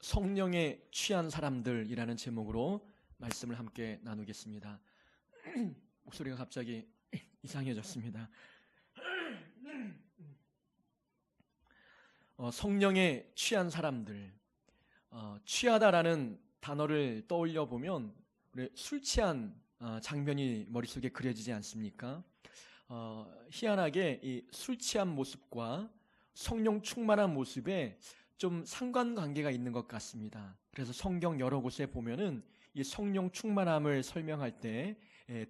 성령에 취한 사람들이라는 제목으로 말씀을 함께 나누겠습니다. 목소리가 갑자기 이상해졌습니다. 성령에 취한 사람들, 취하다라는 단어를 떠올려 보면 우리 술 취한 장면이 머릿속에 그려지지 않습니까? 희한하게 이 술 취한 모습과 성령 충만한 모습에 좀 상관관계가 있는 것 같습니다. 그래서 성경 여러 곳에 보면은 이 성령 충만함을 설명할 때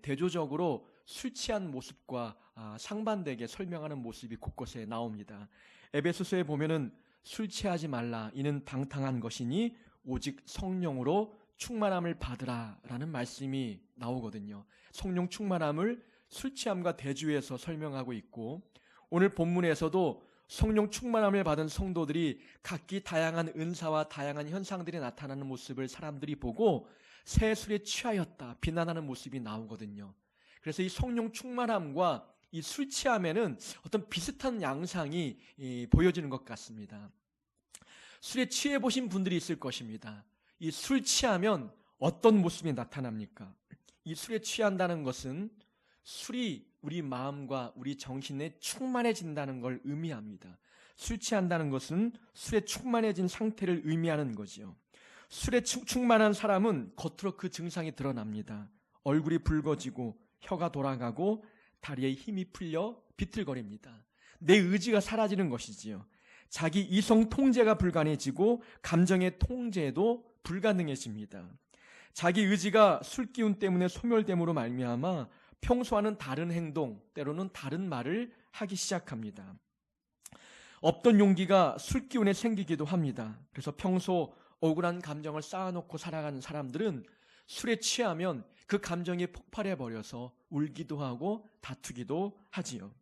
대조적으로 술 취한 모습과 상반되게 설명하는 모습이 곳곳에 나옵니다. 에베소서에 보면은 술 취하지 말라, 이는 방탕한 것이니 오직 성령으로 충만함을 받으라라는 말씀이 나오거든요. 성령 충만함을 술 취함과 대조해서 설명하고 있고, 오늘 본문에서도 성령 충만함을 받은 성도들이 각기 다양한 은사와 다양한 현상들이 나타나는 모습을 사람들이 보고 새 술에 취하였다 비난하는 모습이 나오거든요. 그래서 이 성령 충만함과 이 술 취함에는 어떤 비슷한 양상이 보여지는 것 같습니다. 술에 취해 보신 분들이 있을 것입니다. 이 술 취하면 어떤 모습이 나타납니까? 이 술에 취한다는 것은 술이 우리 마음과 우리 정신에 충만해진다는 걸 의미합니다. 술 취한다는 것은 술에 충만해진 상태를 의미하는 거지요. 술에 충만한 사람은 겉으로 그 증상이 드러납니다. 얼굴이 붉어지고 혀가 돌아가고 다리에 힘이 풀려 비틀거립니다. 내 의지가 사라지는 것이지요. 자기 이성 통제가 불가능해지고 감정의 통제도 불가능해집니다. 자기 의지가 술 기운 때문에 소멸됨으로 말미암아 평소와는 다른 행동, 때로는 다른 말을 하기 시작합니다. 없던 용기가 술 기운에 생기기도 합니다. 그래서 평소 억울한 감정을 쌓아놓고 살아가는 사람들은 술에 취하면 그 감정이 폭발해버려서 울기도 하고 다투기도 하지요.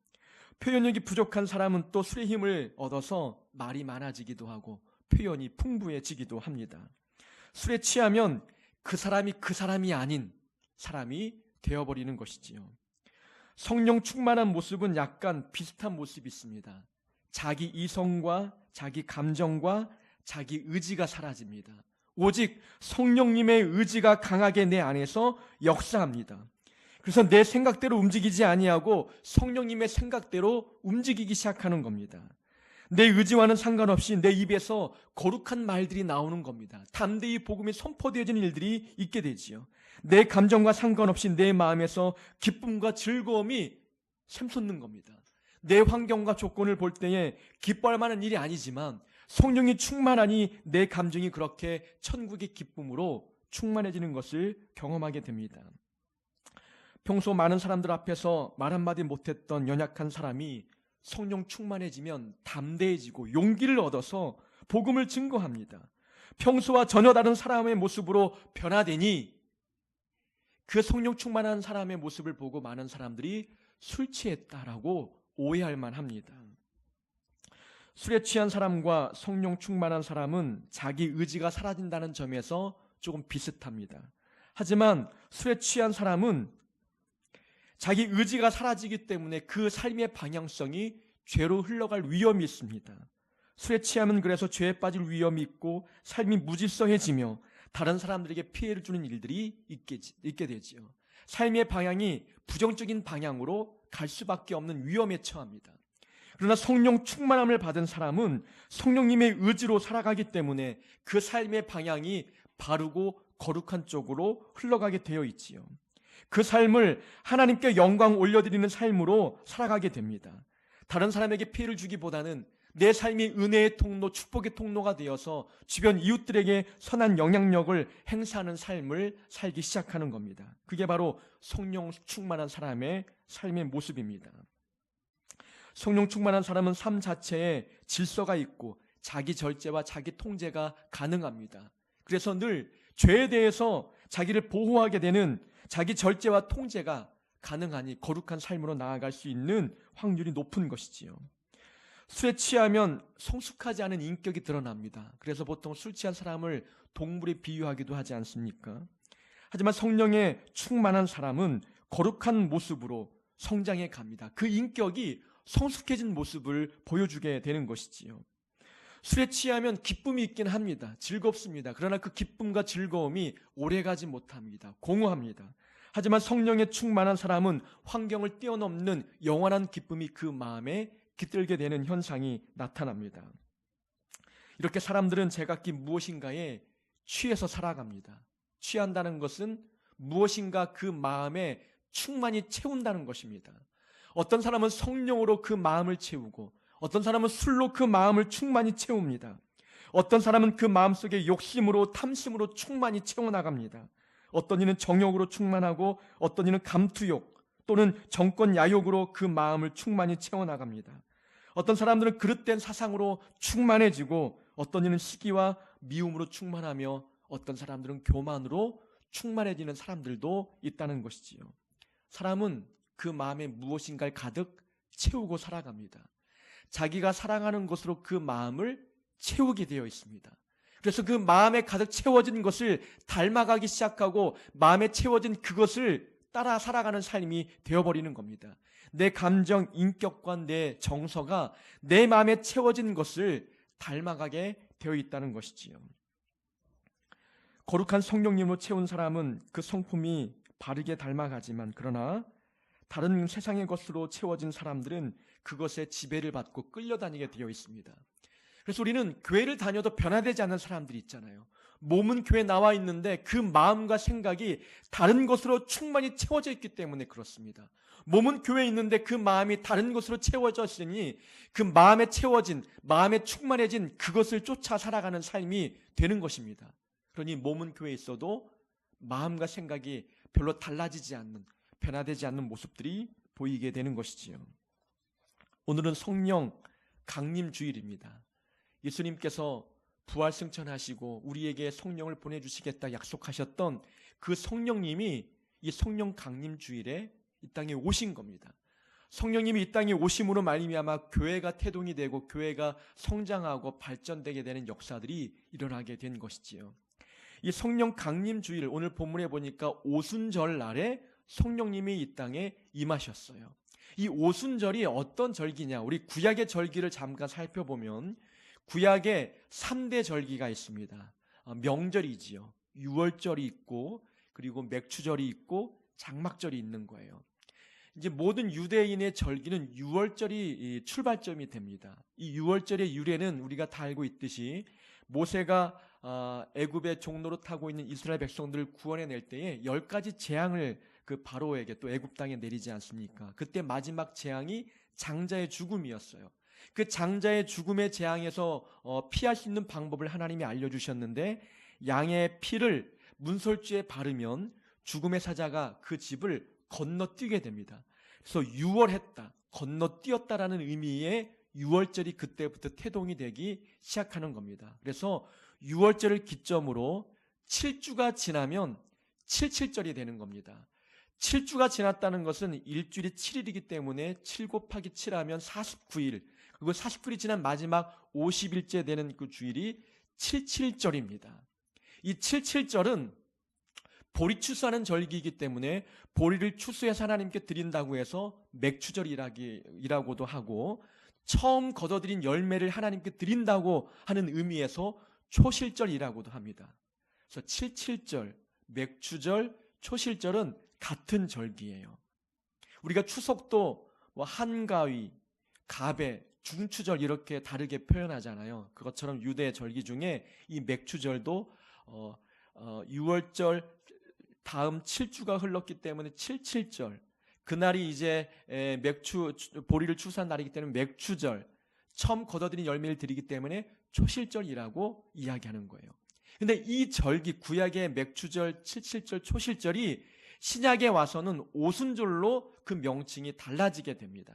표현력이 부족한 사람은 또 술의 힘을 얻어서 말이 많아지기도 하고 표현이 풍부해지기도 합니다. 술에 취하면 그 사람이 아닌 사람이 되어버리는 것이지요. 성령 충만한 모습은 약간 비슷한 모습이 있습니다. 자기 이성과 자기 감정과 자기 의지가 사라집니다. 오직 성령님의 의지가 강하게 내 안에서 역사합니다. 그래서 내 생각대로 움직이지 아니하고 성령님의 생각대로 움직이기 시작하는 겁니다. 내 의지와는 상관없이 내 입에서 거룩한 말들이 나오는 겁니다. 담대히 복음이 선포되어지는 일들이 있게 되지요. 내 감정과 상관없이 내 마음에서 기쁨과 즐거움이 샘솟는 겁니다. 내 환경과 조건을 볼 때에 기뻐할 만한 일이 아니지만 성령이 충만하니 내 감정이 그렇게 천국의 기쁨으로 충만해지는 것을 경험하게 됩니다. 평소 많은 사람들 앞에서 말 한마디 못했던 연약한 사람이 성령 충만해지면 담대해지고 용기를 얻어서 복음을 증거합니다. 평소와 전혀 다른 사람의 모습으로 변화되니 그 성령 충만한 사람의 모습을 보고 많은 사람들이 술 취했다라고 오해할 만합니다. 술에 취한 사람과 성령 충만한 사람은 자기 의지가 사라진다는 점에서 조금 비슷합니다. 하지만 술에 취한 사람은 자기 의지가 사라지기 때문에 그 삶의 방향성이 죄로 흘러갈 위험이 있습니다. 술에 취하면 그래서 죄에 빠질 위험이 있고 삶이 무질서해지며 다른 사람들에게 피해를 주는 일들이 있게 되지요. 삶의 방향이 부정적인 방향으로 갈 수밖에 없는 위험에 처합니다. 그러나 성령 충만함을 받은 사람은 성령님의 의지로 살아가기 때문에 그 삶의 방향이 바르고 거룩한 쪽으로 흘러가게 되어 있지요. 그 삶을 하나님께 영광 올려드리는 삶으로 살아가게 됩니다. 다른 사람에게 피해를 주기보다는 내 삶이 은혜의 통로, 축복의 통로가 되어서 주변 이웃들에게 선한 영향력을 행사하는 삶을 살기 시작하는 겁니다. 그게 바로 성령 충만한 사람의 삶의 모습입니다. 성령 충만한 사람은 삶 자체에 질서가 있고 자기 절제와 자기 통제가 가능합니다. 그래서 늘 죄에 대해서 자기를 보호하게 되는 자기 절제와 통제가 가능하니 거룩한 삶으로 나아갈 수 있는 확률이 높은 것이지요. 술에 취하면 성숙하지 않은 인격이 드러납니다. 그래서 보통 술 취한 사람을 동물에 비유하기도 하지 않습니까? 하지만 성령에 충만한 사람은 거룩한 모습으로 성장해 갑니다. 그 인격이 성숙해진 모습을 보여주게 되는 것이지요. 술에 취하면 기쁨이 있긴 합니다. 즐겁습니다. 그러나 그 기쁨과 즐거움이 오래가지 못합니다. 공허합니다. 하지만 성령에 충만한 사람은 환경을 뛰어넘는 영원한 기쁨이 그 마음에 깃들게 되는 현상이 나타납니다. 이렇게 사람들은 제각기 무엇인가에 취해서 살아갑니다. 취한다는 것은 무엇인가 그 마음에 충만히 채운다는 것입니다. 어떤 사람은 성령으로 그 마음을 채우고 어떤 사람은 술로 그 마음을 충만히 채웁니다. 어떤 사람은 그 마음속에 욕심으로 탐심으로 충만히 채워나갑니다. 어떤 이는 정욕으로 충만하고 어떤 이는 감투욕 또는 정권 야욕으로 그 마음을 충만히 채워나갑니다. 어떤 사람들은 그릇된 사상으로 충만해지고 어떤 이는 시기와 미움으로 충만하며 어떤 사람들은 교만으로 충만해지는 사람들도 있다는 것이지요. 사람은 그 마음에 무엇인가를 가득 채우고 살아갑니다. 자기가 사랑하는 것으로 그 마음을 채우게 되어 있습니다. 그래서 그 마음에 가득 채워진 것을 닮아가기 시작하고 마음에 채워진 그것을 따라 살아가는 삶이 되어버리는 겁니다. 내 감정, 인격과 내 정서가 내 마음에 채워진 것을 닮아가게 되어 있다는 것이지요. 거룩한 성령님으로 채운 사람은 그 성품이 바르게 닮아가지만 그러나 다른 세상의 것으로 채워진 사람들은 그것에 지배를 받고 끌려다니게 되어 있습니다. 그래서 우리는 교회를 다녀도 변화되지 않는 사람들이 있잖아요. 몸은 교회에 나와 있는데 그 마음과 생각이 다른 것으로 충만히 채워져 있기 때문에 그렇습니다. 몸은 교회에 있는데 그 마음이 다른 것으로 채워져 있으니 그 마음에 채워진, 마음에 충만해진 그것을 쫓아 살아가는 삶이 되는 것입니다. 그러니 몸은 교회에 있어도 마음과 생각이 별로 달라지지 않는, 변화되지 않는 모습들이 보이게 되는 것이지요. 오늘은 성령 강림 주일입니다. 예수님께서 부활 승천하시고 우리에게 성령을 보내주시겠다 약속하셨던 그 성령님이 이 성령 강림 주일에 이 땅에 오신 겁니다. 성령님이 이 땅에 오심으로 말미암아 교회가 태동이 되고 교회가 성장하고 발전되게 되는 역사들이 일어나게 된 것이지요. 이 성령 강림 주일, 오늘 본문에 보니까 오순절 날에 성령님이 이 땅에 임하셨어요. 이 오순절이 어떤 절기냐? 우리 구약의 절기를 잠깐 살펴보면 구약에 3대 절기가 있습니다. 명절이지요. 유월절이 있고 그리고 맥추절이 있고 장막절이 있는 거예요. 이제 모든 유대인의 절기는 유월절이 출발점이 됩니다. 이 유월절의 유래는 우리가 다 알고 있듯이 모세가 애굽의 종로로 타고 있는 이스라엘 백성들을 구원해낼 때에 10가지 재앙을 그 바로에게 또 애굽 땅에 내리지 않습니까? 그때 마지막 재앙이 장자의 죽음이었어요. 그 장자의 죽음의 재앙에서 피할 수 있는 방법을 하나님이 알려주셨는데 양의 피를 문설주에 바르면 죽음의 사자가 그 집을 건너뛰게 됩니다. 그래서 유월했다, 건너뛰었다라는 의미의 유월절이 그때부터 태동이 되기 시작하는 겁니다. 그래서 유월절을 기점으로 7주가 지나면 77절이 되는 겁니다. 7주가 지났다는 것은 일주일이 7일이기 때문에 7 곱하기 7하면 49일, 그리고 49일이 지난 마지막 50일째 되는 그 주일이 77절입니다. 이 77절은 보리 추수하는 절기이기 때문에 보리를 추수해서 하나님께 드린다고 해서 맥추절이라고도 하고 처음 거둬들인 열매를 하나님께 드린다고 하는 의미에서 초실절이라고도 합니다. 그래서 77절, 맥추절, 초실절은 같은 절기예요. 우리가 추석도 한가위, 가배, 중추절 이렇게 다르게 표현하잖아요. 그것처럼 유대 절기 중에 이 맥추절도 6월절 다음 7주가 흘렀기 때문에 77절, 그날이 이제 보리를 추수한 날이기 때문에 맥추절, 처음 거둬들인 열매를 드리기 때문에 초실절이라고 이야기하는 거예요. 근데 이 절기, 구약의 맥추절, 77절, 초실절이 신약에 와서는 오순절로 그 명칭이 달라지게 됩니다.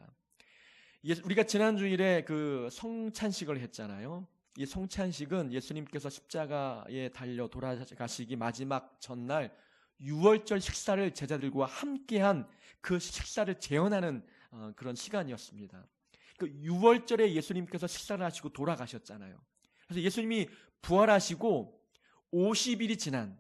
우리가 지난 주일에 그 성찬식을 했잖아요. 이 성찬식은 예수님께서 십자가에 달려 돌아가시기 마지막 전날 유월절 식사를 제자들과 함께한 그 식사를 재현하는 그런 시간이었습니다. 그 유월절에 예수님께서 식사를 하시고 돌아가셨잖아요. 그래서 예수님이 부활하시고 50일이 지난,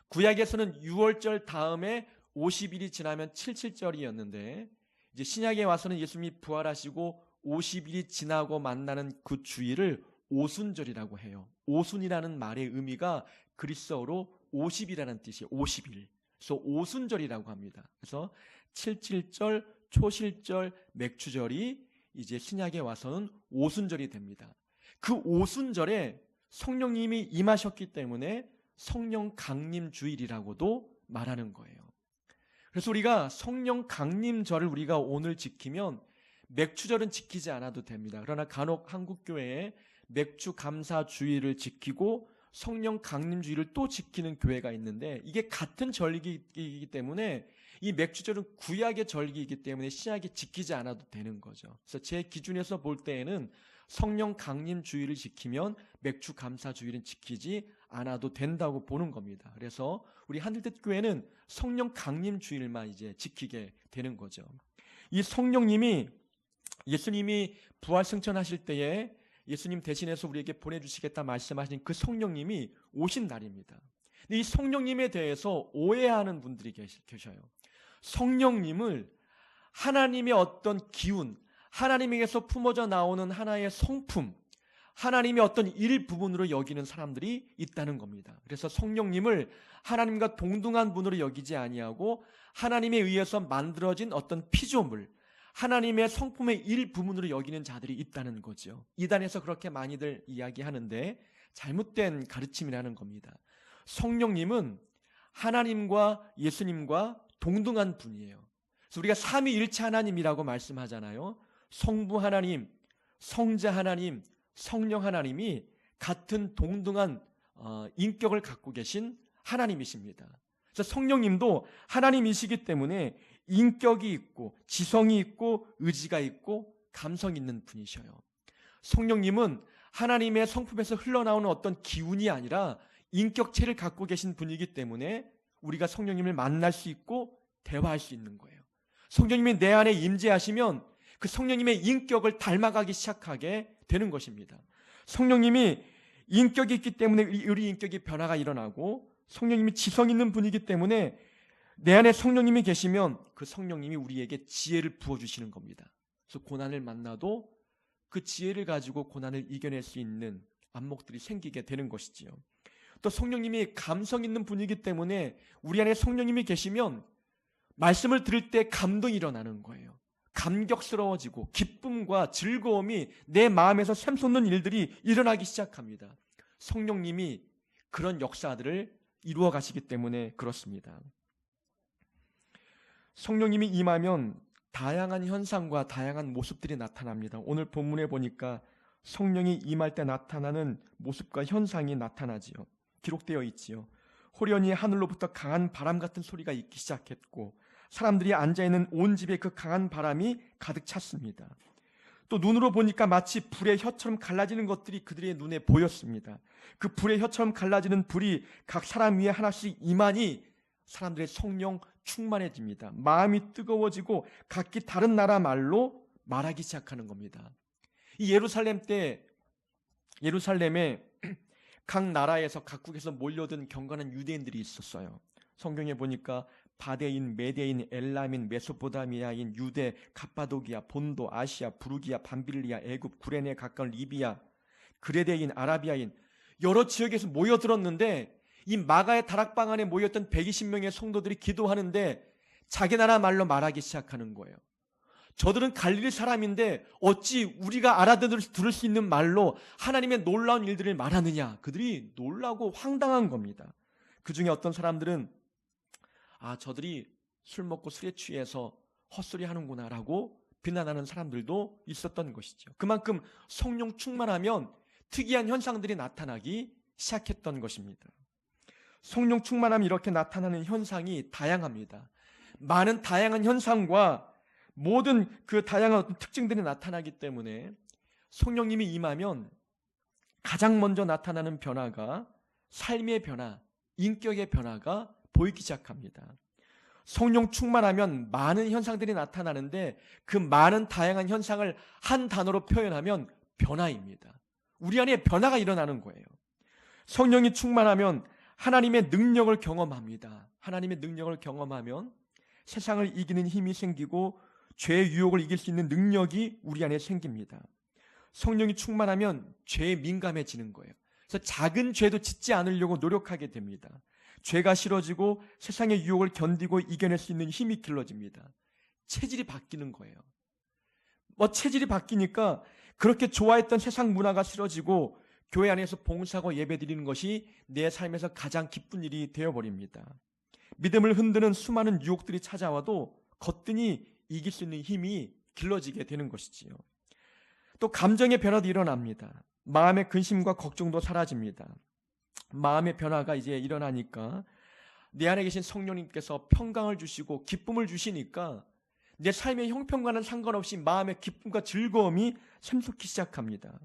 구약에서는 유월절 다음에 50일이 지나면 77절이었는데 이제 신약에 와서는 예수님이 부활하시고 50일이 지나고 만나는 그 주일을 오순절이라고 해요. 오순이라는 말의 의미가 그리스어로 50이라는 뜻이에요. 50일. 그래서 오순절이라고 합니다. 그래서 칠칠절, 초실절, 맥추절이 이제 신약에 와서는 오순절이 됩니다. 그 오순절에 성령님이 임하셨기 때문에 성령 강림 주일이라고도 말하는 거예요. 그래서 우리가 성령 강림절을 우리가 오늘 지키면 맥추절은 지키지 않아도 됩니다. 그러나 간혹 한국교회에 맥주 감사 주일을 지키고 성령 강림 주일을 또 지키는 교회가 있는데, 이게 같은 절기이기 때문에 이 맥주절은 구약의 절기이기 때문에 신약에 지키지 않아도 되는 거죠. 그래서 제 기준에서 볼 때에는 성령 강림 주일을 지키면 맥주 감사 주일은 지키지 않아도 된다고 보는 겁니다. 그래서 우리 한들뜻 교회는 성령 강림 주일만 이제 지키게 되는 거죠. 이 성령님이, 예수님이 부활 승천하실 때에 예수님 대신해서 우리에게 보내주시겠다 말씀하신 그 성령님이 오신 날입니다. 근데 이 성령님에 대해서 오해하는 분들이 계셔요. 성령님을 하나님의 어떤 기운, 하나님에게서 품어져 나오는 하나의 성품, 하나님의 어떤 일부분으로 여기는 사람들이 있다는 겁니다. 그래서 성령님을 하나님과 동등한 분으로 여기지 아니하고 하나님에 의해서 만들어진 어떤 피조물, 하나님의 성품의 일부분으로 여기는 자들이 있다는 거죠. 이단에서 그렇게 많이들 이야기하는데 잘못된 가르침이라는 겁니다. 성령님은 하나님과 예수님과 동등한 분이에요. 그래서 우리가 삼위일체 하나님이라고 말씀하잖아요. 성부 하나님, 성자 하나님, 성령 하나님이 같은 동등한 인격을 갖고 계신 하나님이십니다. 그래서 성령님도 하나님이시기 때문에 인격이 있고 지성이 있고 의지가 있고 감성이 있는 분이셔요. 성령님은 하나님의 성품에서 흘러나오는 어떤 기운이 아니라 인격체를 갖고 계신 분이기 때문에 우리가 성령님을 만날 수 있고 대화할 수 있는 거예요. 성령님이 내 안에 임재하시면 그 성령님의 인격을 닮아가기 시작하게 되는 것입니다. 성령님이 인격이 있기 때문에 우리 인격이 변화가 일어나고, 성령님이 지성 있는 분이기 때문에 내 안에 성령님이 계시면 그 성령님이 우리에게 지혜를 부어주시는 겁니다. 그래서 고난을 만나도 그 지혜를 가지고 고난을 이겨낼 수 있는 안목들이 생기게 되는 것이지요. 또 성령님이 감성 있는 분이기 때문에 우리 안에 성령님이 계시면 말씀을 들을 때 감동이 일어나는 거예요. 감격스러워지고 기쁨과 즐거움이 내 마음에서 샘솟는 일들이 일어나기 시작합니다. 성령님이 그런 역사들을 이루어 가시기 때문에 그렇습니다. 성령님이 임하면 다양한 현상과 다양한 모습들이 나타납니다. 오늘 본문에 보니까 성령이 임할 때 나타나는 모습과 현상이 나타나지요. 기록되어 있지요. 호련히 하늘로부터 강한 바람 같은 소리가 있기 시작했고, 사람들이 앉아있는 온 집에 그 강한 바람이 가득 찼습니다. 또 눈으로 보니까 마치 불의 혀처럼 갈라지는 것들이 그들의 눈에 보였습니다. 그 불의 혀처럼 갈라지는 불이 각 사람 위에 하나씩 임하니 사람들의 성령 충만해집니다. 마음이 뜨거워지고 각기 다른 나라 말로 말하기 시작하는 겁니다. 이 예루살렘에 각 나라에서 각국에서 몰려든 경건한 유대인들이 있었어요. 성경에 보니까 바데인, 메데인, 엘람인, 메소포타미아인, 유대, 갑바도기아, 본도, 아시아, 부르기아, 밤빌리아, 애굽, 구레네 가까운 리비아, 그레데인, 아라비아인 여러 지역에서 모여들었는데, 이 마가의 다락방 안에 모였던 120명의 성도들이 기도하는데 자기 나라 말로 말하기 시작하는 거예요. 저들은 갈릴리 사람인데 어찌 우리가 알아들을 수 있는 말로 하나님의 놀라운 일들을 말하느냐. 그들이 놀라고 황당한 겁니다. 그 중에 어떤 사람들은 저들이 술 먹고 술에 취해서 헛소리 하는구나 라고 비난하는 사람들도 있었던 것이죠. 그만큼 성령 충만하면 특이한 현상들이 나타나기 시작했던 것입니다. 성령 충만함이 이렇게 나타나는 현상이 다양합니다. 많은 다양한 현상과 모든 그 다양한 특징들이 나타나기 때문에 성령님이 임하면 가장 먼저 나타나는 변화가 삶의 변화, 인격의 변화가 보이기 시작합니다. 성령 충만하면 많은 현상들이 나타나는데 그 많은 다양한 현상을 한 단어로 표현하면 변화입니다. 우리 안에 변화가 일어나는 거예요. 성령이 충만하면 하나님의 능력을 경험합니다. 하나님의 능력을 경험하면 세상을 이기는 힘이 생기고 죄의 유혹을 이길 수 있는 능력이 우리 안에 생깁니다. 성령이 충만하면 죄에 민감해지는 거예요. 그래서 작은 죄도 짓지 않으려고 노력하게 됩니다. 죄가 싫어지고 세상의 유혹을 견디고 이겨낼 수 있는 힘이 길러집니다. 체질이 바뀌는 거예요. 체질이 바뀌니까 그렇게 좋아했던 세상 문화가 싫어지고 교회 안에서 봉사하고 예배드리는 것이 내 삶에서 가장 기쁜 일이 되어버립니다. 믿음을 흔드는 수많은 유혹들이 찾아와도 거뜬히 이길 수 있는 힘이 길러지게 되는 것이지요. 또 감정의 변화도 일어납니다. 마음의 근심과 걱정도 사라집니다. 마음의 변화가 이제 일어나니까 내 안에 계신 성령님께서 평강을 주시고 기쁨을 주시니까 내 삶의 형편과는 상관없이 마음의 기쁨과 즐거움이 샘솟기 시작합니다.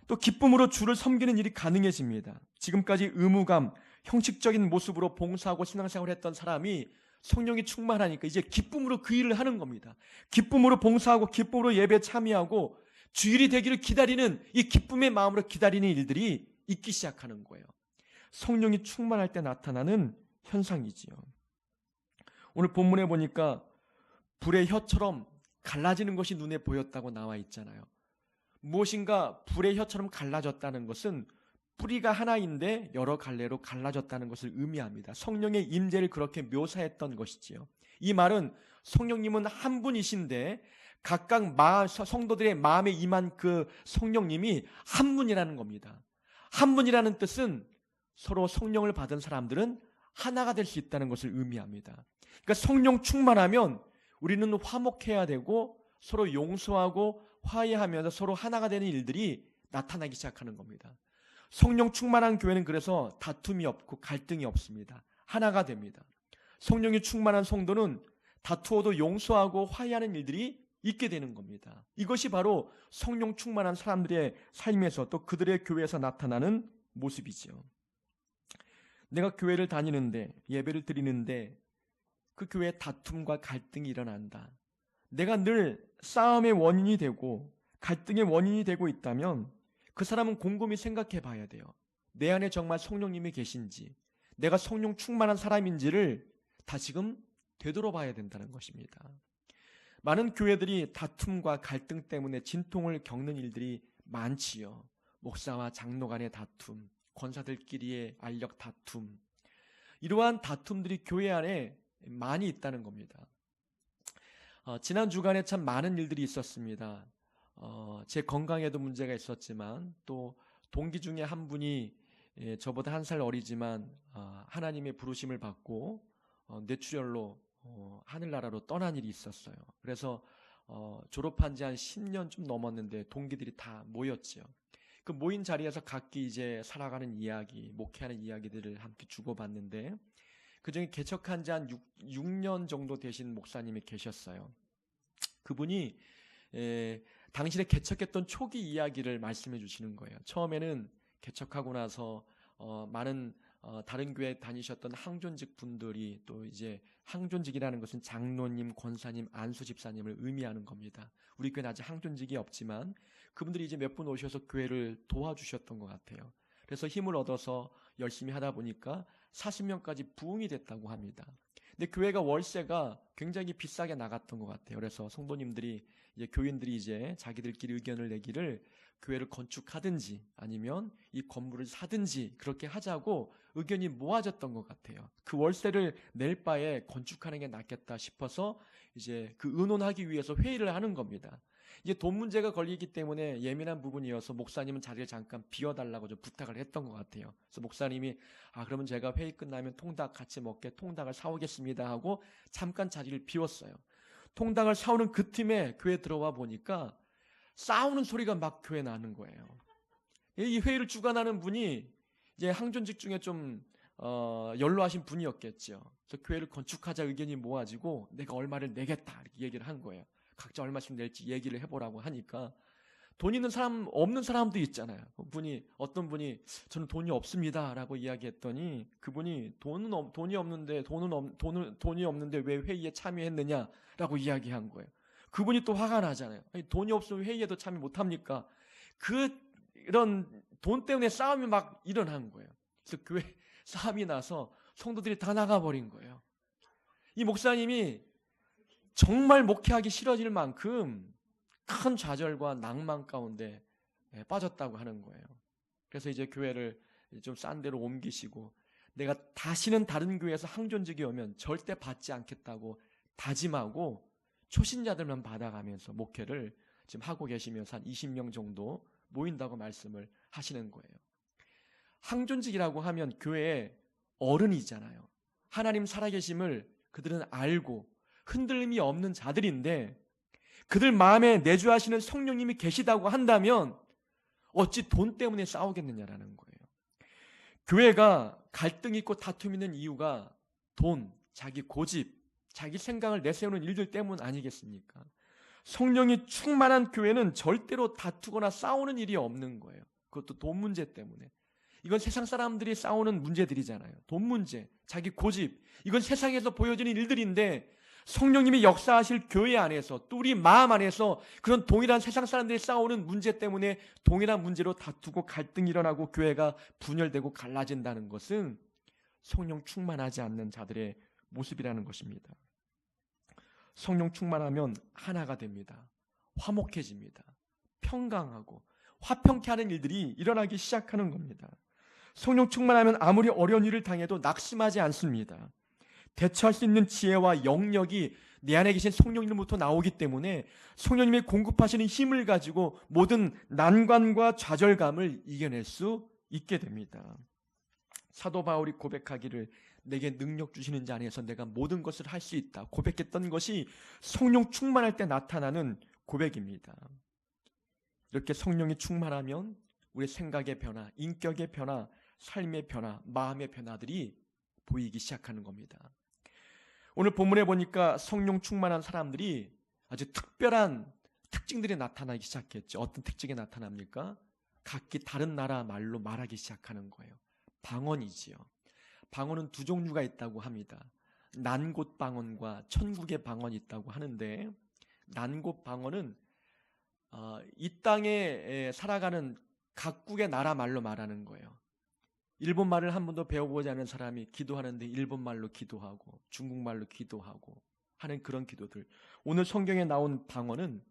또 기쁨으로 주를 섬기는 일이 가능해집니다. 지금까지 의무감, 형식적인 모습으로 봉사하고 신앙생활을 했던 사람이 성령이 충만하니까 이제 기쁨으로 그 일을 하는 겁니다. 기쁨으로 봉사하고 기쁨으로 예배에 참여하고 주일이 되기를 기다리는 이 기쁨의 마음으로 기다리는 일들이 있기 시작하는 거예요. 성령이 충만할 때 나타나는 현상이지요. 오늘 본문에 보니까 불의 혀처럼 갈라지는 것이 눈에 보였다고 나와 있잖아요. 무엇인가 불의 혀처럼 갈라졌다는 것은 뿌리가 하나인데 여러 갈래로 갈라졌다는 것을 의미합니다. 성령의 임재를 그렇게 묘사했던 것이지요. 이 말은 성령님은 한 분이신데 각각 성도들의 마음에 임한 그 성령님이 한 분이라는 겁니다. 한 분이라는 뜻은 서로 성령을 받은 사람들은 하나가 될 수 있다는 것을 의미합니다. 그러니까 성령 충만하면 우리는 화목해야 되고 서로 용서하고 화해하면서 서로 하나가 되는 일들이 나타나기 시작하는 겁니다. 성령 충만한 교회는 그래서 다툼이 없고 갈등이 없습니다. 하나가 됩니다. 성령이 충만한 성도는 다투어도 용서하고 화해하는 일들이 있게 되는 겁니다. 이것이 바로 성령 충만한 사람들의 삶에서 또 그들의 교회에서 나타나는 모습이죠. 내가 교회를 다니는데 예배를 드리는데 그 교회에 다툼과 갈등이 일어난다. 내가 늘 싸움의 원인이 되고 갈등의 원인이 되고 있다면 그 사람은 곰곰이 생각해 봐야 돼요. 내 안에 정말 성령님이 계신지, 내가 성령 충만한 사람인지를 다시금 되돌아봐야 된다는 것입니다. 많은 교회들이 다툼과 갈등 때문에 진통을 겪는 일들이 많지요. 목사와 장로 간의 다툼, 권사들끼리의 알력 다툼, 이러한 다툼들이 교회 안에 많이 있다는 겁니다. 지난 주간에 참 많은 일들이 있었습니다. 제 건강에도 문제가 있었지만 또 동기 중에 한 분이 저보다 한 살 어리지만 하나님의 부르심을 받고 뇌출혈로 하늘나라로 떠난 일이 있었어요. 그래서 졸업한 지 한 10년 좀 넘었는데 동기들이 다 모였죠. 그 모인 자리에서 각기 이제 살아가는 이야기, 목회하는 이야기들을 함께 주고받는데 그중에 개척한 지 한 6년 정도 되신 목사님이 계셨어요. 그분이 당신의 개척했던 초기 이야기를 말씀해 주시는 거예요. 처음에는 개척하고 나서 많은 다른 교회 다니셨던 항존직 분들이 또 이제 항존직이라는 것은 장로님, 권사님, 안수 집사님을 의미하는 겁니다. 우리 교회는 아직 항존직이 없지만 그분들이 이제 몇 분 오셔서 교회를 도와주셨던 것 같아요. 그래서 힘을 얻어서 열심히 하다 보니까 40명까지 부흥이 됐다고 합니다. 근데 교회가 월세가 굉장히 비싸게 나갔던 것 같아요. 그래서 성도님들이 이제 교인들이 이제 자기들끼리 의견을 내기를 교회를 건축하든지 아니면 이 건물을 사든지 그렇게 하자고 의견이 모아졌던 것 같아요. 그 월세를 낼 바에 건축하는 게 낫겠다 싶어서 이제 그 의논하기 위해서 회의를 하는 겁니다. 이제 돈 문제가 걸리기 때문에 예민한 부분이어서 목사님은 자리를 잠깐 비워달라고 좀 부탁을 했던 것 같아요. 그래서 목사님이 그러면 제가 회의 끝나면 통닭 같이 먹게 통닭을 사오겠습니다 하고 잠깐 자리를 비웠어요. 통닭을 사오는 그 틈에 교회에 들어와 보니까 싸우는 소리가 막 교회에 나는 거예요. 이 회의를 주관하는 분이 이제 항존직 중에 좀 연로하신 분이었겠죠. 그래서 교회를 건축하자 의견이 모아지고 내가 얼마를 내겠다 이렇게 얘기를 한 거예요. 각자 얼마씩 낼지 얘기를 해보라고 하니까 돈 있는 사람 없는 사람도 있잖아요. 어떤 분이 저는 돈이 없습니다라고 이야기했더니 그분이 돈이 없는데 왜 회의에 참여했느냐라고 이야기한 거예요. 그분이 또 화가 나잖아요. 아니, 돈이 없으면 회의에도 참여 못합니까? 이런 돈 때문에 싸움이 막 일어난 거예요. 그래서 교회 싸움이 나서 성도들이 다 나가버린 거예요. 이 목사님이 정말 목회하기 싫어질 만큼 큰 좌절과 낭만 가운데 빠졌다고 하는 거예요. 그래서 이제 교회를 좀 싼 데로 옮기시고 내가 다시는 다른 교회에서 항존직이 오면 절대 받지 않겠다고 다짐하고 초신자들만 받아가면서 목회를 지금 하고 계시면서 한 20명 정도 모인다고 말씀을 하시는 거예요. 항존직이라고 하면 교회의 어른이잖아요. 하나님 살아계심을 그들은 알고 흔들림이 없는 자들인데 그들 마음에 내주하시는 성령님이 계시다고 한다면 어찌 돈 때문에 싸우겠느냐라는 거예요. 교회가 갈등이 있고 다툼이 있는 이유가 돈, 자기 고집, 자기 생각을 내세우는 일들 때문 아니겠습니까? 성령이 충만한 교회는 절대로 다투거나 싸우는 일이 없는 거예요. 그것도 돈 문제 때문에. 이건 세상 사람들이 싸우는 문제들이잖아요. 돈 문제, 자기 고집, 이건 세상에서 보여지는 일들인데 성령님이 역사하실 교회 안에서 또 우리 마음 안에서 그런 동일한 세상 사람들이 싸우는 문제 때문에 동일한 문제로 다투고 갈등이 일어나고 교회가 분열되고 갈라진다는 것은 성령 충만하지 않는 자들의 모습이라는 것입니다. 성령 충만하면 하나가 됩니다. 화목해집니다. 평강하고 화평케 하는 일들이 일어나기 시작하는 겁니다. 성령 충만하면 아무리 어려운 일을 당해도 낙심하지 않습니다. 대처할 수 있는 지혜와 영역이 내 안에 계신 성령님으로부터 나오기 때문에 성령님이 공급하시는 힘을 가지고 모든 난관과 좌절감을 이겨낼 수 있게 됩니다. 사도 바울이 고백하기를 내게 능력 주시는 자 안에서 내가 모든 것을 할 수 있다 고백했던 것이 성령 충만할 때 나타나는 고백입니다. 이렇게 성령이 충만하면 우리의 생각의 변화, 인격의 변화, 삶의 변화, 마음의 변화들이 보이기 시작하는 겁니다. 오늘 본문에 보니까 성령 충만한 사람들이 아주 특별한 특징들이 나타나기 시작했죠. 어떤 특징이 나타납니까? 각기 다른 나라 말로 말하기 시작하는 거예요. 방언이지요. 방언은 두 종류가 있다고 합니다. 난곳 방언과 천국의 방언이 있다고 하는데 난곳 방언은 이 땅에 살아가는 각국의 나라 말로 말하는 거예요. 일본말을 한 번도 배워보지 않은 사람이 기도하는데 일본말로 기도하고 중국말로 기도하고 하는 그런 기도들. 오늘 성경에 나온 방언은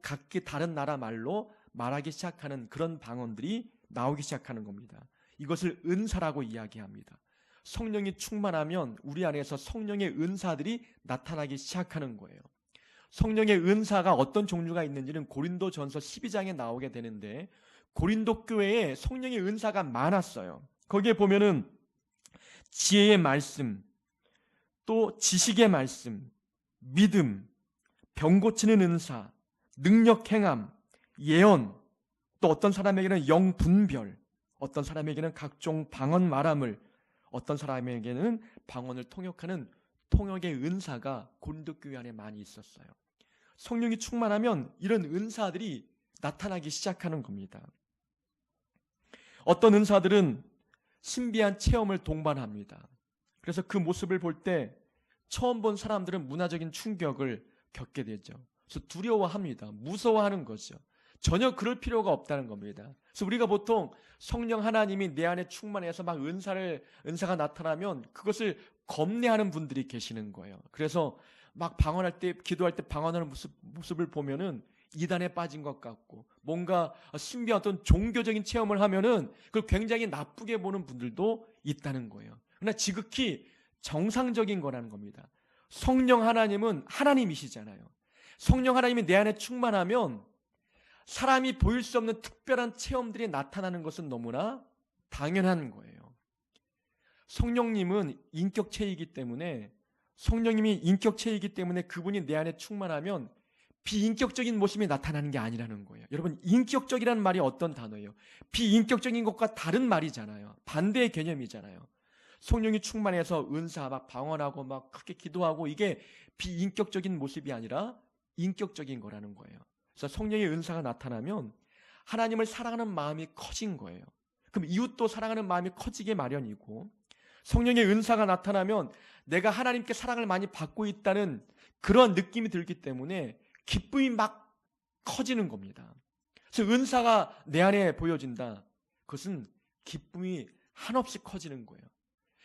각기 다른 나라 말로 말하기 시작하는 그런 방언들이 나오기 시작하는 겁니다. 이것을 은사라고 이야기합니다. 성령이 충만하면 우리 안에서 성령의 은사들이 나타나기 시작하는 거예요. 성령의 은사가 어떤 종류가 있는지는 고린도전서 12장에 나오게 되는데 고린도 교회에 성령의 은사가 많았어요. 거기에 보면은 지혜의 말씀, 또 지식의 말씀, 믿음, 병 고치는 은사, 능력 행함, 예언, 또 어떤 사람에게는 영 분별, 어떤 사람에게는 각종 방언 말함을, 어떤 사람에게는 방언을 통역하는 통역의 은사가 고린도 교회 안에 많이 있었어요. 성령이 충만하면 이런 은사들이 나타나기 시작하는 겁니다. 어떤 은사들은 신비한 체험을 동반합니다. 그래서 그 모습을 볼 때 처음 본 사람들은 문화적인 충격을 겪게 되죠. 그래서 두려워합니다. 무서워하는 거죠. 전혀 그럴 필요가 없다는 겁니다. 그래서 우리가 보통 성령 하나님이 내 안에 충만해서 막 은사가 나타나면 그것을 겁내하는 분들이 계시는 거예요. 그래서 막 방언할 때, 기도할 때 방언하는 모습을 보면은 이단에 빠진 것 같고 뭔가 신비한 어떤 종교적인 체험을 하면은 그걸 굉장히 나쁘게 보는 분들도 있다는 거예요. 그러나 지극히 정상적인 거라는 겁니다. 성령 하나님은 하나님이시잖아요. 성령 하나님이 내 안에 충만하면 사람이 보일 수 없는 특별한 체험들이 나타나는 것은 너무나 당연한 거예요. 성령님은 인격체이기 때문에 그분이 내 안에 충만하면 비인격적인 모습이 나타나는 게 아니라는 거예요. 여러분, 인격적이라는 말이 어떤 단어예요? 비인격적인 것과 다른 말이잖아요. 반대의 개념이잖아요. 성령이 충만해서 은사 막 방언하고 막 크게 기도하고 이게 비인격적인 모습이 아니라 인격적인 거라는 거예요. 그래서 성령의 은사가 나타나면 하나님을 사랑하는 마음이 커진 거예요. 그럼 이웃도 사랑하는 마음이 커지게 마련이고 성령의 은사가 나타나면 내가 하나님께 사랑을 많이 받고 있다는 그런 느낌이 들기 때문에 기쁨이 막 커지는 겁니다. 그래서 은사가 내 안에 보여진다. 그것은 기쁨이 한없이 커지는 거예요.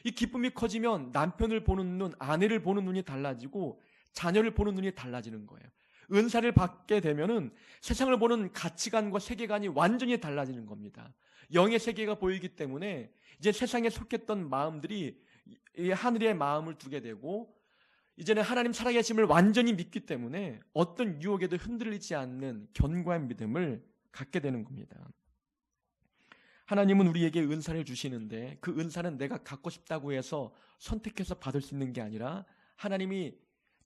이 기쁨이 커지면 남편을 보는 눈, 아내를 보는 눈이 달라지고 자녀를 보는 눈이 달라지는 거예요. 은사를 받게 되면은 세상을 보는 가치관과 세계관이 완전히 달라지는 겁니다. 영의 세계가 보이기 때문에 이제 세상에 속했던 마음들이 이 하늘의 마음을 두게 되고, 이제는 하나님 살아계심을 완전히 믿기 때문에 어떤 유혹에도 흔들리지 않는 견고한 믿음을 갖게 되는 겁니다. 하나님은 우리에게 은사를 주시는데 그 은사는 내가 갖고 싶다고 해서 선택해서 받을 수 있는 게 아니라 하나님이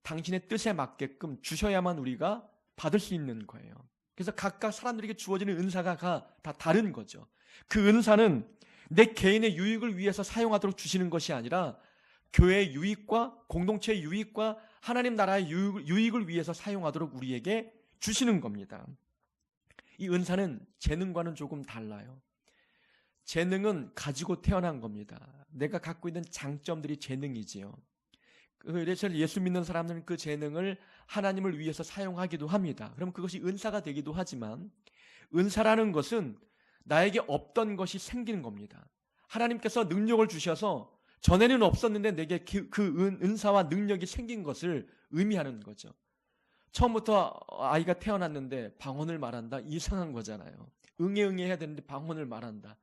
당신의 뜻에 맞게끔 주셔야만 우리가 받을 수 있는 거예요. 그래서 각각 사람들에게 주어지는 은사가 다 다른 거죠. 그 은사는 내 개인의 유익을 위해서 사용하도록 주시는 것이 아니라 교회의 유익과 공동체의 유익과 하나님 나라의 유익을 위해서 사용하도록 우리에게 주시는 겁니다. 이 은사는 재능과는 조금 달라요. 재능은 가지고 태어난 겁니다. 내가 갖고 있는 장점들이 재능이지요. 그래서 예수 믿는 사람들은 그 재능을 하나님을 위해서 사용하기도 합니다. 그럼 그것이 은사가 되기도 하지만, 은사라는 것은 나에게 없던 것이 생기는 겁니다. 하나님께서 능력을 주셔서 전에는 없었는데 내게 그 은사와 능력이 생긴 것을 의미하는 거죠. 처음부터 아이가 태어났는데 방언을 말한다? 이상한 거잖아요. 응애 해야 되는데 방언을 말한다.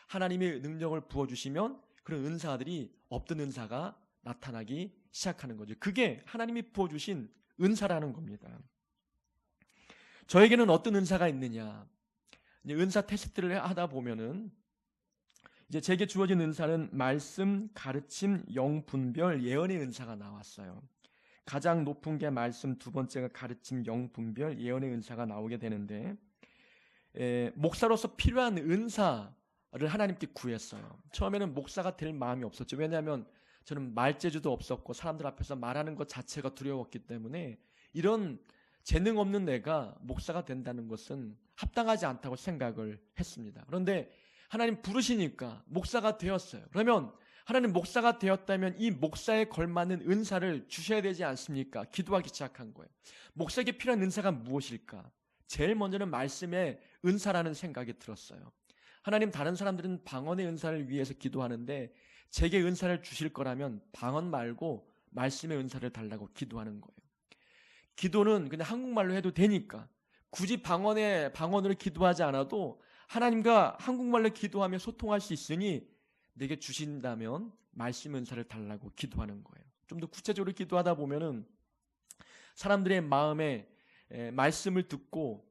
하나님의 능력을 부어주시면 그런 은사들이 없던 은사가 나타나기 시작하는 거죠. 그게 하나님이 부어주신 은사라는 겁니다. 저에게는 어떤 은사가 있느냐? 이제 은사 테스트를 하다 보면은 이제 제게 주어진 은사는 말씀, 가르침, 영분별, 예언의 은사가 나왔어요. 가장 높은 게 말씀, 두 번째가 가르침, 영분별, 예언의 은사가 나오게 되는데, 목사로서 필요한 은사를 하나님께 구했어요. 처음에는 목사가 될 마음이 없었죠. 왜냐하면 저는 말재주도 없었고 사람들 앞에서 말하는 것 자체가 두려웠기 때문에 이런 재능 없는 내가 목사가 된다는 것은 합당하지 않다고 생각을 했습니다. 그런데 하나님 부르시니까 목사가 되었어요. 그러면 하나님 목사가 되었다면 이 목사에 걸맞는 은사를 주셔야 되지 않습니까? 기도하기 시작한 거예요. 목사에게 필요한 은사가 무엇일까? 제일 먼저는 말씀의 은사라는 생각이 들었어요. 하나님, 다른 사람들은 방언의 은사를 위해서 기도하는데 제게 은사를 주실 거라면 방언 말고 말씀의 은사를 달라고 기도하는 거예요. 기도는 그냥 한국말로 해도 되니까 굳이 방언으로 기도하지 않아도 하나님과 한국말로 기도하며 소통할 수 있으니 내게 주신다면 말씀 은사를 달라고 기도하는 거예요. 좀 더 구체적으로 기도하다 보면은 사람들의 마음에 말씀을 듣고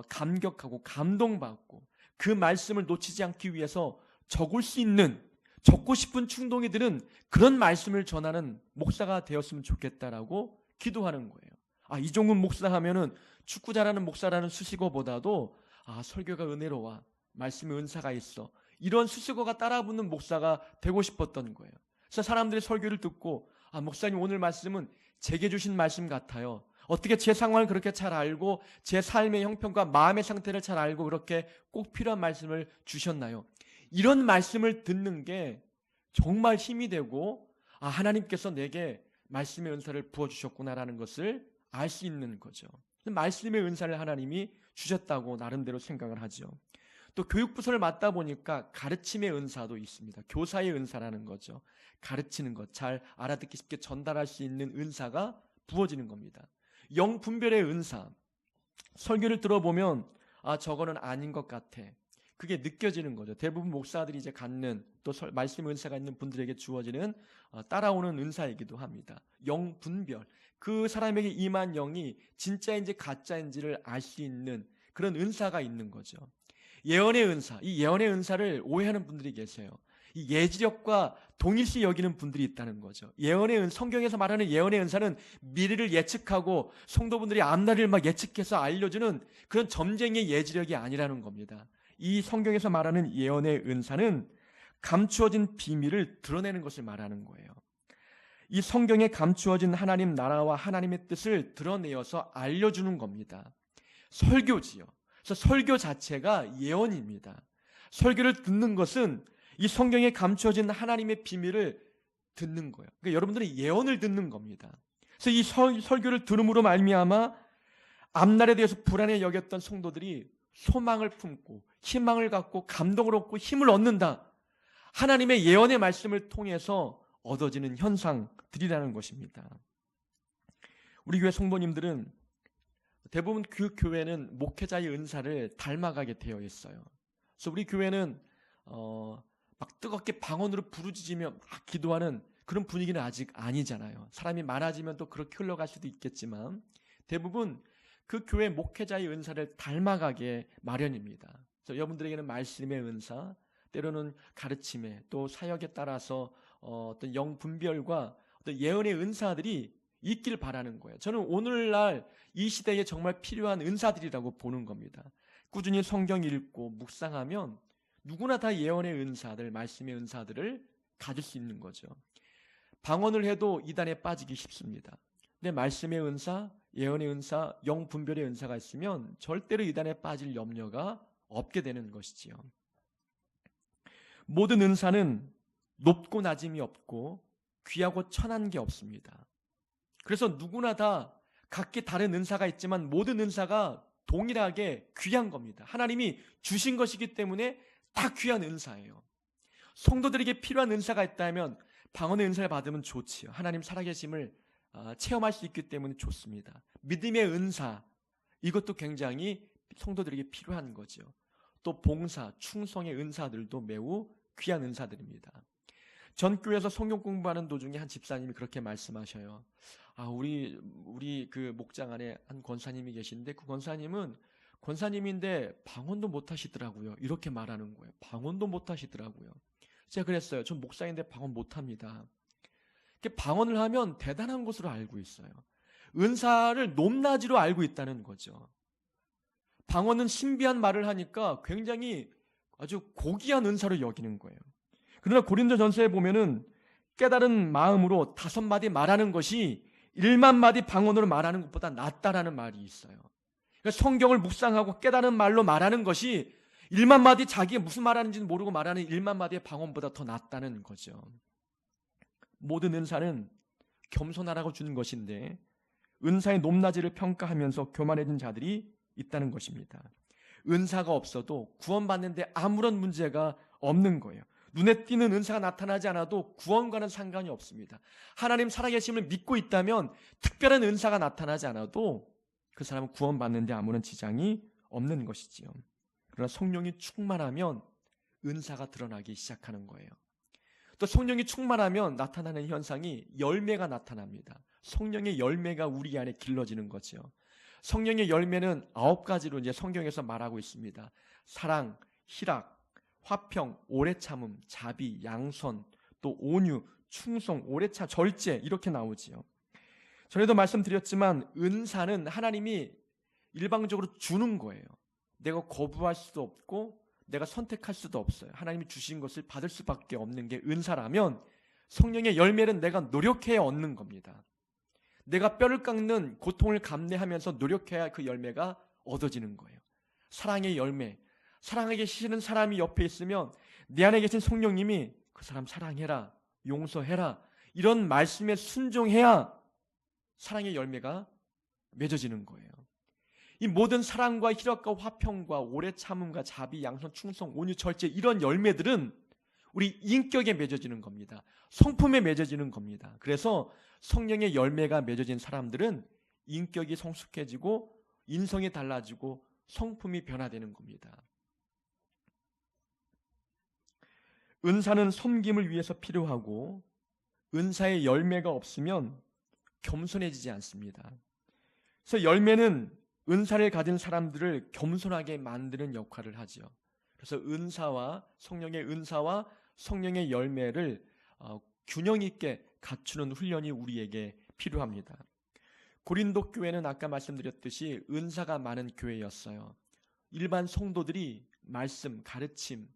감격하고 감동받고 그 말씀을 놓치지 않기 위해서 적고 싶은 충동이 드는 그런 말씀을 전하는 목사가 되었으면 좋겠다라고 기도하는 거예요. 이종훈 목사 하면은 축구 잘하는 목사라는 수식어보다도 설교가 은혜로워, 말씀의 은사가 있어, 이런 수식어가 따라붙는 목사가 되고 싶었던 거예요. 그래서 사람들이 설교를 듣고 목사님 오늘 말씀은 제게 주신 말씀 같아요. 어떻게 제 상황을 그렇게 잘 알고 제 삶의 형편과 마음의 상태를 잘 알고 그렇게 꼭 필요한 말씀을 주셨나요? 이런 말씀을 듣는 게 정말 힘이 되고 하나님께서 내게 말씀의 은사를 부어주셨구나라는 것을 알 수 있는 거죠. 말씀의 은사를 하나님이 주셨다고 나름대로 생각을 하죠. 또 교육부서를 맡다 보니까 가르침의 은사도 있습니다. 교사의 은사라는 거죠. 가르치는 것, 잘 알아듣기 쉽게 전달할 수 있는 은사가 부어지는 겁니다. 영분별의 은사, 설교를 들어보면 저거는 아닌 것 같아, 그게 느껴지는 거죠. 대부분 목사들이 이제 갖는 또 말씀 은사가 있는 분들에게 주어지는 따라오는 은사이기도 합니다. 영분별, 그 사람에게 임한 영이 진짜인지 가짜인지를 알 수 있는 그런 은사가 있는 거죠. 예언의 은사, 이 예언의 은사를 오해하는 분들이 계세요. 이 예지력과 동일시 여기는 분들이 있다는 거죠. 성경에서 말하는 예언의 은사는 미래를 예측하고 성도분들이 앞날을 막 예측해서 알려주는 그런 점쟁이의 예지력이 아니라는 겁니다. 이 성경에서 말하는 예언의 은사는 감추어진 비밀을 드러내는 것을 말하는 거예요. 이 성경에 감추어진 하나님 나라와 하나님의 뜻을 드러내어서 알려주는 겁니다. 설교지요. 그래서 설교 자체가 예언입니다. 설교를 듣는 것은 이 성경에 감추어진 하나님의 비밀을 듣는 거예요. 그러니까 여러분들은 예언을 듣는 겁니다. 그래서 이 설교를 들음으로 말미암아 앞날에 대해서 불안해 여겼던 성도들이 소망을 품고 희망을 갖고 감동을 얻고 힘을 얻는다. 하나님의 예언의 말씀을 통해서 얻어지는 현상들이라는 것입니다. 우리 교회 성도님들은 대부분 그 교회는 목회자의 은사를 닮아가게 되어 있어요. 그래서 우리 교회는 막 뜨겁게 방언으로 부르짖으며 막 기도하는 그런 분위기는 아직 아니잖아요. 사람이 많아지면 또 그렇게 흘러갈 수도 있겠지만 대부분 그 교회 목회자의 은사를 닮아가게 마련입니다. 그래서 여러분들에게는 말씀의 은사, 때로는 가르침에, 또 사역에 따라서 어떤 영 분별과 어떤 예언의 은사들이 있길 바라는 거예요. 저는 오늘날 이 시대에 정말 필요한 은사들이라고 보는 겁니다. 꾸준히 성경 읽고 묵상하면 누구나 다 예언의 은사들, 말씀의 은사들을 가질 수 있는 거죠. 방언을 해도 이단에 빠지기 쉽습니다. 근데 말씀의 은사, 예언의 은사, 영 분별의 은사가 있으면 절대로 이단에 빠질 염려가 없게 되는 것이지요. 모든 은사는 높고 낮음이 없고 귀하고 천한 게 없습니다. 그래서 누구나 다 각기 다른 은사가 있지만 모든 은사가 동일하게 귀한 겁니다. 하나님이 주신 것이기 때문에 다 귀한 은사예요. 성도들에게 필요한 은사가 있다면 방언의 은사를 받으면 좋지요. 하나님 살아계심을 체험할 수 있기 때문에 좋습니다. 믿음의 은사, 이것도 굉장히 성도들에게 필요한 거죠. 또 봉사, 충성의 은사들도 매우 귀한 은사들입니다. 전 교회에서 성경 공부하는 도중에 한 집사님이 그렇게 말씀하셔요. 우리 그 목장 안에 한 권사님이 계신데 그 권사님은 권사님인데 방언도 못 하시더라고요. 이렇게 말하는 거예요. 방언도 못 하시더라고요. 제가 그랬어요. 전 목사인데 방언 못 합니다. 방언을 하면 대단한 것으로 알고 있어요. 은사를 높낮이로 알고 있다는 거죠. 방언은 신비한 말을 하니까 굉장히 아주 고귀한 은사로 여기는 거예요. 그러나 고린도전서에 보면은 깨달은 마음으로 5마디 말하는 것이 1만 마디 방언으로 말하는 것보다 낫다라는 말이 있어요. 그러니까 성경을 묵상하고 깨달은 말로 말하는 것이 1만 마디 자기가 무슨 말하는지는 모르고 말하는 1만 마디의 방언보다 더 낫다는 거죠. 모든 은사는 겸손하라고 주는 것인데 은사의 높낮이를 평가하면서 교만해진 자들이 있다는 것입니다. 은사가 없어도 구원받는데 아무런 문제가 없는 거예요. 눈에 띄는 은사가 나타나지 않아도 구원과는 상관이 없습니다. 하나님 살아계심을 믿고 있다면 특별한 은사가 나타나지 않아도 그 사람은 구원받는데 아무런 지장이 없는 것이지요. 그러나 성령이 충만하면 은사가 드러나기 시작하는 거예요. 또 성령이 충만하면 나타나는 현상이 열매가 나타납니다. 성령의 열매가 우리 안에 길러지는 거죠. 성령의 열매는 9가지로 이제 성경에서 말하고 있습니다. 사랑, 희락, 화평, 오래 참음, 자비, 양선, 또 온유, 충성, 오래 참, 절제 이렇게 나오지요. 전에도 말씀드렸지만 은사는 하나님이 일방적으로 주는 거예요. 내가 거부할 수도 없고 내가 선택할 수도 없어요. 하나님이 주신 것을 받을 수밖에 없는 게 은사라면 성령의 열매는 내가 노력해야 얻는 겁니다. 내가 뼈를 깎는 고통을 감내하면서 노력해야 그 열매가 얻어지는 거예요. 사랑의 열매, 사랑하기 싫은 사람이 옆에 있으면 내 안에 계신 성령님이 그 사람 사랑해라, 용서해라 이런 말씀에 순종해야 사랑의 열매가 맺어지는 거예요. 이 모든 사랑과 희락과 화평과 오래 참음과 자비, 양선, 충성, 온유, 절제 이런 열매들은 우리 인격에 맺어지는 겁니다. 성품에 맺어지는 겁니다. 그래서 성령의 열매가 맺어진 사람들은 인격이 성숙해지고 인성이 달라지고 성품이 변화되는 겁니다. 은사는 섬김을 위해서 필요하고 은사의 열매가 없으면 겸손해지지 않습니다. 그래서 열매는 은사를 가진 사람들을 겸손하게 만드는 역할을 하죠. 그래서 성령의 은사와 성령의 열매를 균형 있게 갖추는 훈련이 우리에게 필요합니다. 고린도 교회는 아까 말씀드렸듯이 은사가 많은 교회였어요. 일반 성도들이 말씀, 가르침,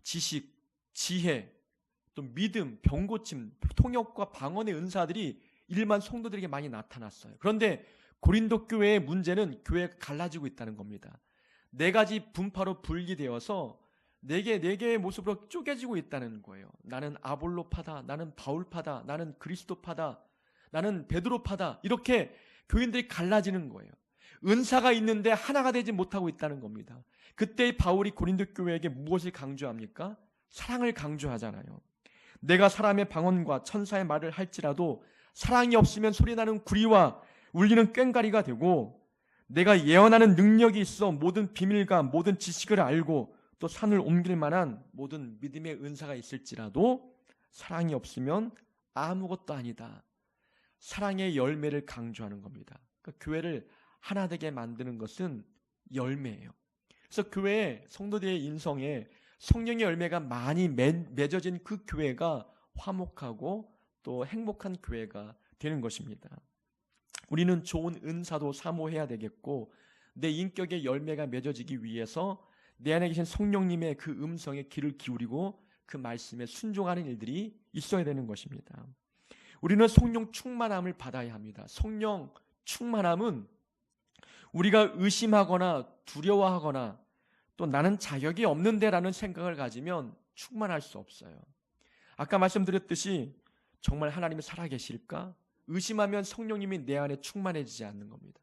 지식, 지혜, 또 믿음, 병고침, 통역과 방언의 은사들이 일반 성도들에게 많이 나타났어요. 그런데 고린도 교회의 문제는 교회가 갈라지고 있다는 겁니다. 4가지 분파로 분리되어서 4개의 모습으로 쪼개지고 있다는 거예요. 나는 아볼로파다, 나는 바울파다, 나는 그리스도파다, 나는 베드로파다 이렇게 교인들이 갈라지는 거예요. 은사가 있는데 하나가 되지 못하고 있다는 겁니다. 그때 바울이 고린도 교회에게 무엇을 강조합니까? 사랑을 강조하잖아요. 내가 사람의 방언과 천사의 말을 할지라도 사랑이 없으면 소리나는 구리와 울리는 꽹과리가 되고 내가 예언하는 능력이 있어 모든 비밀과 모든 지식을 알고 또 산을 옮길 만한 모든 믿음의 은사가 있을지라도 사랑이 없으면 아무것도 아니다. 사랑의 열매를 강조하는 겁니다. 그러니까 교회를 하나 되게 만드는 것은 열매예요. 그래서 교회의 성도들의 인성에 성령의 열매가 많이 맺어진 그 교회가 화목하고 또 행복한 교회가 되는 것입니다. 우리는 좋은 은사도 사모해야 되겠고 내 인격의 열매가 맺어지기 위해서 내 안에 계신 성령님의 그 음성에 귀를 기울이고 그 말씀에 순종하는 일들이 있어야 되는 것입니다. 우리는 성령 충만함을 받아야 합니다. 성령 충만함은 우리가 의심하거나 두려워하거나 또 나는 자격이 없는데라는 생각을 가지면 충만할 수 없어요. 아까 말씀드렸듯이 정말 하나님이 살아계실까? 의심하면 성령님이 내 안에 충만해지지 않는 겁니다.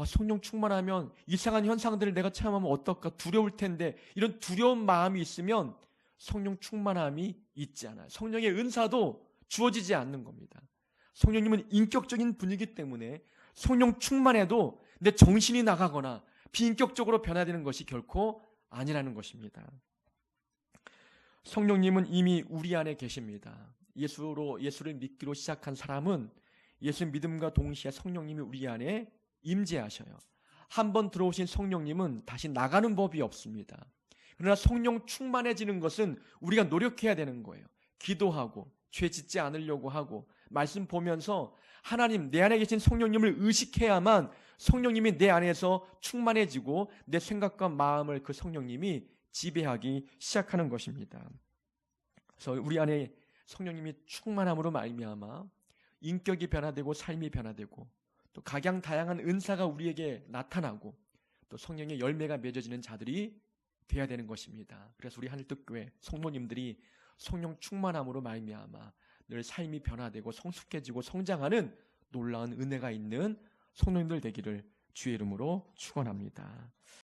성령 충만하면 이상한 현상들을 내가 체험하면 어떨까? 두려울 텐데 이런 두려운 마음이 있으면 성령 충만함이 있지 않아요. 성령의 은사도 주어지지 않는 겁니다. 성령님은 인격적인 분이기 때문에 성령 충만해도 내 정신이 나가거나 비인격적으로 변화되는 것이 결코 아니라는 것입니다. 성령님은 이미 우리 안에 계십니다. 예수를 믿기로 시작한 사람은 예수 믿음과 동시에 성령님이 우리 안에 임재하셔요. 한번 들어오신 성령님은 다시 나가는 법이 없습니다. 그러나 성령 충만해지는 것은 우리가 노력해야 되는 거예요. 기도하고 죄 짓지 않으려고 하고 말씀 보면서 하나님 내 안에 계신 성령님을 의식해야만 성령님이 내 안에서 충만해지고 내 생각과 마음을 그 성령님이 지배하기 시작하는 것입니다. 그래서 우리 안에 성령님이 충만함으로 말미암아 인격이 변화되고 삶이 변화되고 또 각양다양한 은사가 우리에게 나타나고 또 성령의 열매가 맺어지는 자들이 되어야 되는 것입니다. 그래서 우리 하늘특교회 성도님들이 성령 충만함으로 말미암아 늘 삶이 변화되고 성숙해지고 성장하는 놀라운 은혜가 있는 성도님들 되기를 주의 이름으로 축원합니다.